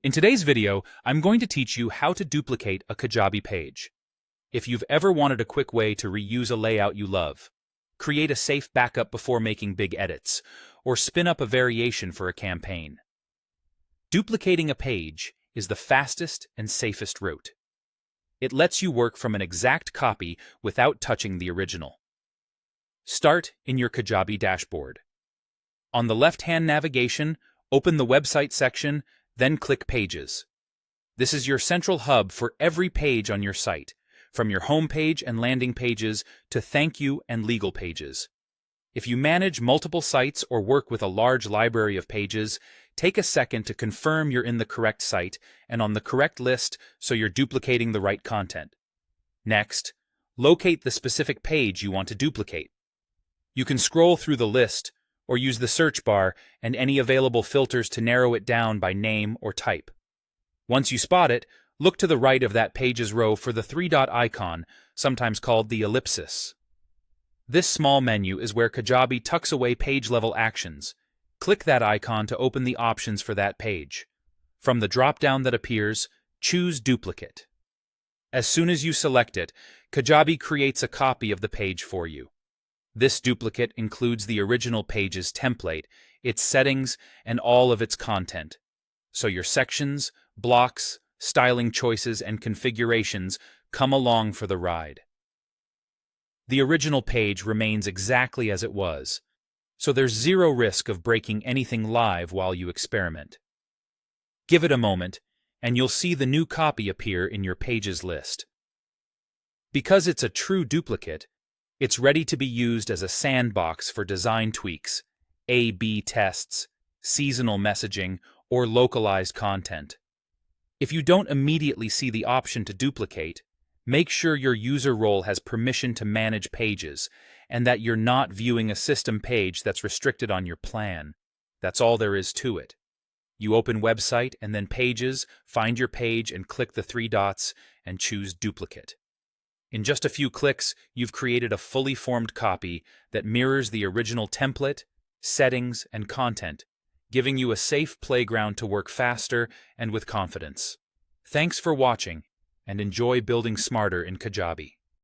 In today's video, I'm going to teach you how to duplicate a Kajabi page. If you've ever wanted a quick way to reuse a layout you love, create a safe backup before making big edits, or spin up a variation for a campaign, duplicating a page is the fastest and safest route. It lets you work from an exact copy without touching the original. Start in your Kajabi dashboard. On the left-hand navigation, open the website section, then click Pages. This is your central hub for every page on your site, from your home page and landing pages to thank you and legal pages. If you manage multiple sites or work with a large library of pages, take a second to confirm you're in the correct site and on the correct list so you're duplicating the right content. Next, locate the specific page you want to duplicate. You can scroll through the list or use the search bar and any available filters to narrow it down by name or type. Once you spot it, look to the right of that page's row for the three-dot icon, sometimes called the ellipsis. This small menu is where Kajabi tucks away page-level actions. Click that icon to open the options for that page. From the drop-down that appears, choose Duplicate. As soon as you select it, Kajabi creates a copy of the page for you. This duplicate includes the original page's template, its settings, and all of its content. So your sections, blocks, styling choices, and configurations come along for the ride. The original page remains exactly as it was, so there's zero risk of breaking anything live while you experiment. Give it a moment, and you'll see the new copy appear in your pages list. Because it's a true duplicate, it's ready to be used as a sandbox for design tweaks, A/B tests, seasonal messaging, or localized content. If you don't immediately see the option to duplicate, make sure your user role has permission to manage pages and that you're not viewing a system page that's restricted on your plan. That's all there is to it. You open Website and then Pages, find your page and click the three dots and choose Duplicate. In just a few clicks, you've created a fully formed copy that mirrors the original template, settings, and content, giving you a safe playground to work faster and with confidence. Thanks for watching, and enjoy building smarter in Kajabi.